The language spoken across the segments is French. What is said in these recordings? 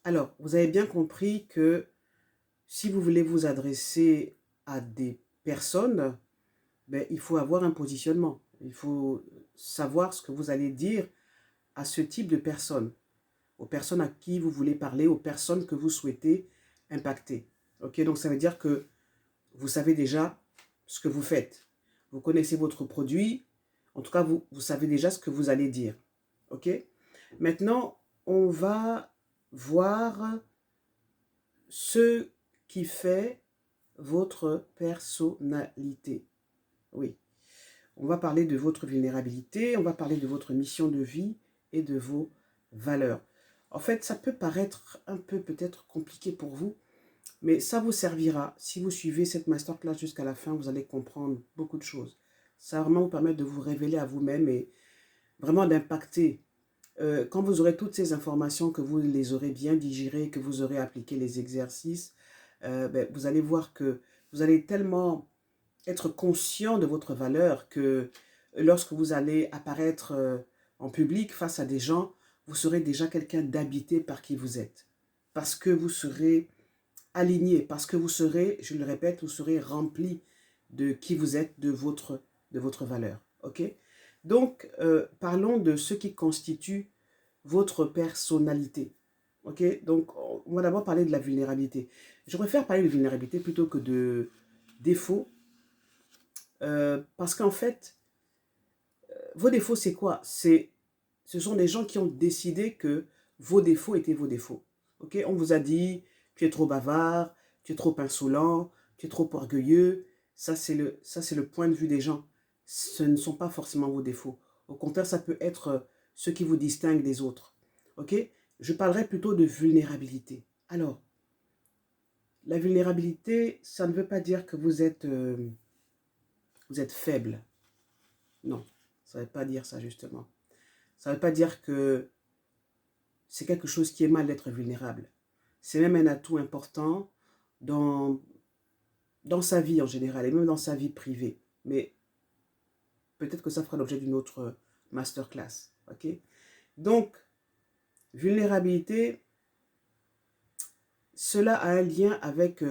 Alors, vous avez bien compris que si vous voulez vous adresser à des personnes, ben, il faut avoir un positionnement. Il faut savoir ce que vous allez dire à ce type de personnes, aux personnes à qui vous voulez parler, aux personnes que vous souhaitez impacter. Ok, donc ça veut dire que vous savez déjà ce que vous faites. Vous connaissez votre produit. En tout cas, vous savez déjà ce que vous allez dire. Ok? Maintenant, on va voir ce qui fait votre personnalité. Oui, on va parler de votre vulnérabilité, on va parler de votre mission de vie et de vos valeurs. En fait, ça peut paraître un peu peut-être compliqué pour vous, mais ça vous servira. Si vous suivez cette masterclass jusqu'à la fin, vous allez comprendre beaucoup de choses. Ça va vraiment vous permettre de vous révéler à vous-même et vraiment d'impacter. Quand vous aurez toutes ces informations, que vous les aurez bien digérées, que vous aurez appliqué les exercices, ben, vous allez voir que vous allez tellement être conscient de votre valeur que lorsque vous allez apparaître en public face à des gens, vous serez déjà quelqu'un d'habité par qui vous êtes. Parce que vous serez aligné, parce que vous serez, je le répète, vous serez rempli de qui vous êtes, de votre valeur. Ok? Donc, parlons de ce qui constitue votre personnalité. Ok? Donc, on va d'abord parler de la vulnérabilité. Je préfère parler de vulnérabilité plutôt que de défaut, parce qu'en fait, vos défauts, c'est quoi? Ce sont des gens qui ont décidé que vos défauts étaient vos défauts. Ok? On vous a dit, tu es trop bavard, tu es trop insolent, tu es trop orgueilleux. Ça, c'est le point de vue des gens. Ce ne sont pas forcément vos défauts. Au contraire, ça peut être ce qui vous distingue des autres. Ok? Je parlerai plutôt de vulnérabilité. Alors, la vulnérabilité, ça ne veut pas dire que vous êtes faible. Non, ça ne veut pas dire ça justement. Ça ne veut pas dire que c'est quelque chose qui est mal d'être vulnérable. C'est même un atout important dans, dans sa vie en général et même dans sa vie privée. Mais peut-être que ça fera l'objet d'une autre masterclass. Ok? Donc, vulnérabilité, cela a un lien avec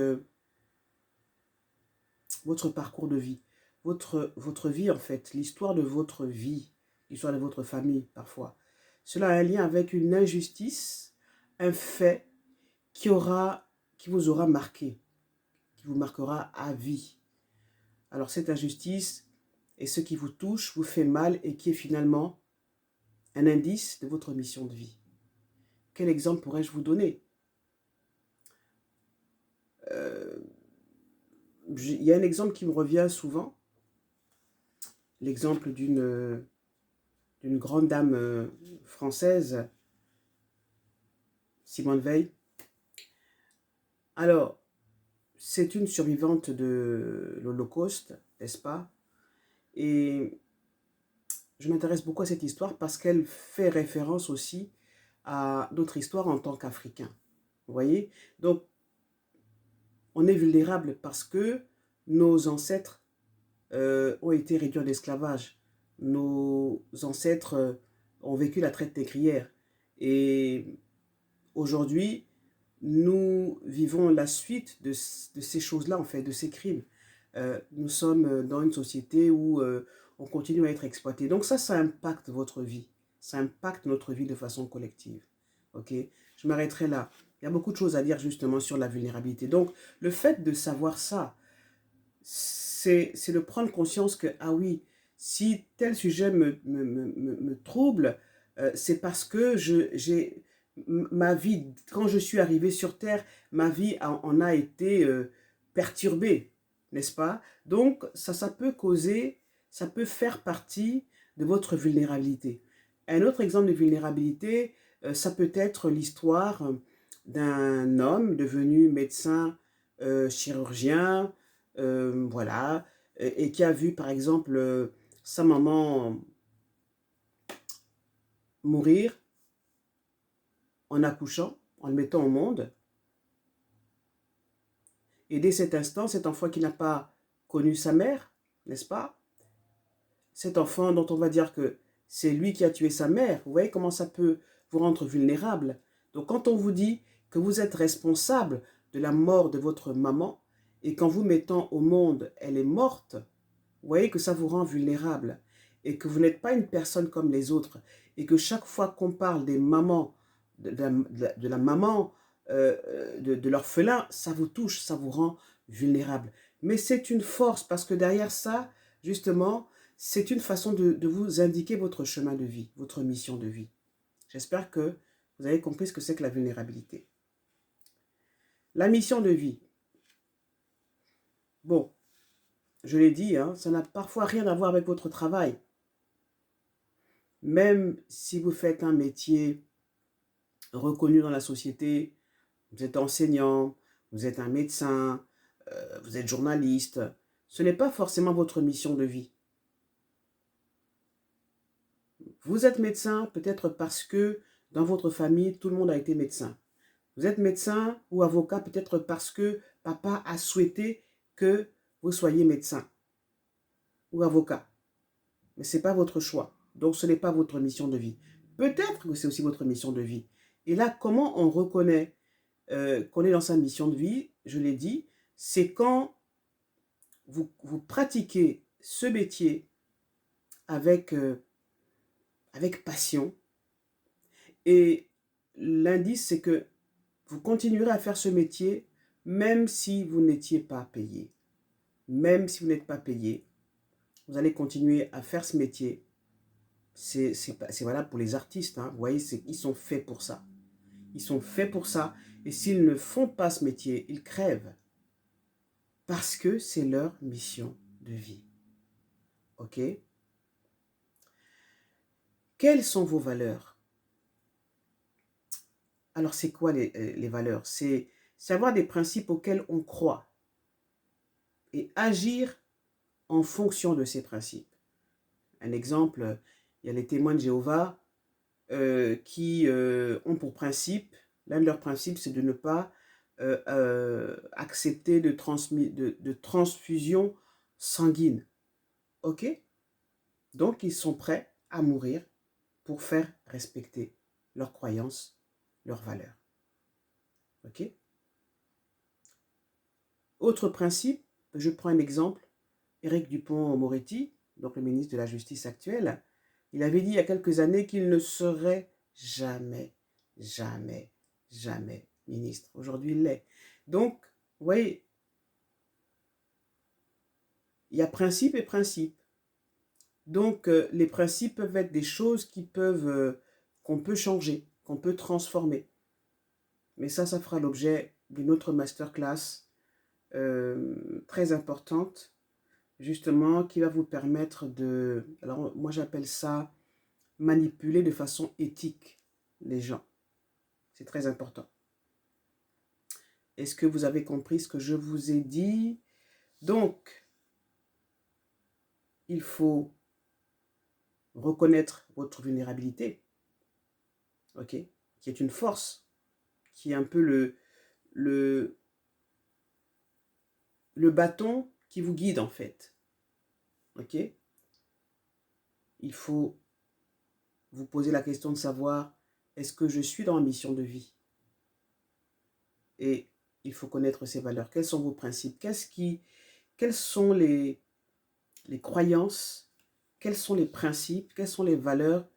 votre parcours de vie. Votre vie, en fait, l'histoire de votre vie, l'histoire de votre famille, parfois. Cela a un lien avec une injustice, un fait qui vous aura marqué, qui vous marquera à vie. Alors cette injustice et ce qui vous touche, vous fait mal et qui est finalement un indice de votre mission de vie. Quel exemple pourrais-je vous donner? Il y a un exemple qui me revient souvent, l'exemple d'une grande dame française, Simone Veil. Alors, c'est une survivante de l'Holocauste, n'est-ce pas? Et je m'intéresse beaucoup à cette histoire parce qu'elle fait référence aussi à notre histoire en tant qu'Africains. Vous voyez? Donc, on est vulnérable parce que nos ancêtres ont été réduits en esclavage. Nos ancêtres ont vécu la traite négrière. Et aujourd'hui, nous vivons la suite de ces choses-là, en fait, de ces crimes. Nous sommes dans une société où on continue à être exploité. Donc ça impacte votre vie. Ça impacte notre vie de façon collective. Ok? Je m'arrêterai là. Il y a beaucoup de choses à dire justement sur la vulnérabilité. Donc, le fait de savoir ça, c'est de prendre conscience que, ah oui, si tel sujet me trouble, c'est parce que ma vie, quand je suis arrivé sur Terre, ma vie en a été perturbée, n'est-ce pas? Donc, ça peut causer, ça peut faire partie de votre vulnérabilité. Un autre exemple de vulnérabilité, ça peut être l'histoire d'un homme devenu médecin chirurgien, voilà, et qui a vu par exemple sa maman mourir en accouchant, en le mettant au monde. Et dès cet instant, cet enfant qui n'a pas connu sa mère, n'est-ce pas? Cet enfant dont on va dire que c'est lui qui a tué sa mère, vous voyez comment ça peut vous rendre vulnérable. Donc quand on vous dit que vous êtes responsable de la mort de votre maman et qu'en vous mettant au monde, elle est morte, vous voyez que ça vous rend vulnérable et que vous n'êtes pas une personne comme les autres et que chaque fois qu'on parle des mamans, de la maman, de l'orphelin, ça vous touche, ça vous rend vulnérable. Mais c'est une force parce que derrière ça, justement, c'est une façon de vous indiquer votre chemin de vie, votre mission de vie. J'espère que vous avez compris ce que c'est que la vulnérabilité. La mission de vie. Bon, je l'ai dit, hein, ça n'a parfois rien à voir avec votre travail. Même si vous faites un métier reconnu dans la société, vous êtes enseignant, vous êtes un médecin, vous êtes journaliste, ce n'est pas forcément votre mission de vie. Vous êtes médecin peut-être parce que dans votre famille, tout le monde a été médecin. Vous êtes médecin ou avocat peut-être parce que papa a souhaité que vous soyez médecin ou avocat. Mais ce n'est pas votre choix. Donc, ce n'est pas votre mission de vie. Peut-être que c'est aussi votre mission de vie. Et là, comment on reconnaît qu'on est dans sa mission de vie? Je l'ai dit, c'est quand vous pratiquez ce métier avec, avec passion. Et l'indice, c'est que vous continuerez à faire ce métier même si vous n'étiez pas payé. Même si vous n'êtes pas payé, vous allez continuer à faire ce métier. C'est valable pour les artistes. Hein. Vous voyez, ils sont faits pour ça. Ils sont faits pour ça. Et s'ils ne font pas ce métier, ils crèvent. Parce que c'est leur mission de vie. OK? Quelles sont vos valeurs? Alors, c'est quoi les valeurs? C'est avoir des principes auxquels on croit et agir en fonction de ces principes. Un exemple, il y a les témoins de Jéhovah qui ont pour principe, l'un de leurs principes, c'est de ne pas accepter de transfusion sanguine. OK? Donc, ils sont prêts à mourir pour faire respecter leurs croyances, leurs valeurs. OK? Autre principe, je prends un exemple, Éric Dupond-Moretti, donc le ministre de la Justice actuel, il avait dit il y a quelques années qu'il ne serait jamais, jamais, jamais ministre. Aujourd'hui, il l'est. Donc, vous voyez, il y a principe et principe. Donc, les principes peuvent être des choses qu'on peut changer, qu'on peut transformer. Mais ça fera l'objet d'une autre masterclass très importante, justement, qui va vous permettre de... Alors, moi, j'appelle ça manipuler de façon éthique les gens. C'est très important. Est-ce que vous avez compris ce que je vous ai dit? Donc, il faut reconnaître votre vulnérabilité, ok, qui est une force, qui est un peu le bâton qui vous guide en fait. Ok? Il faut vous poser la question de savoir, est-ce que je suis dans ma mission de vie? Et il faut connaître ses valeurs. Quels sont vos principes? Quelles sont les croyances? Quels sont les principes? Quelles sont les valeurs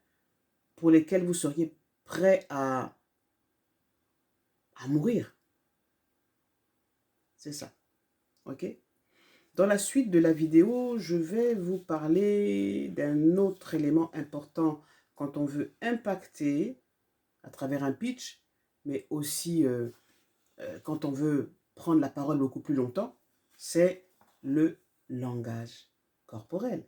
pour lesquelles vous seriez prêt à mourir? C'est ça. Ok? Dans la suite de la vidéo, je vais vous parler d'un autre élément important quand on veut impacter à travers un pitch, mais aussi quand on veut prendre la parole beaucoup plus longtemps, c'est le langage corporel.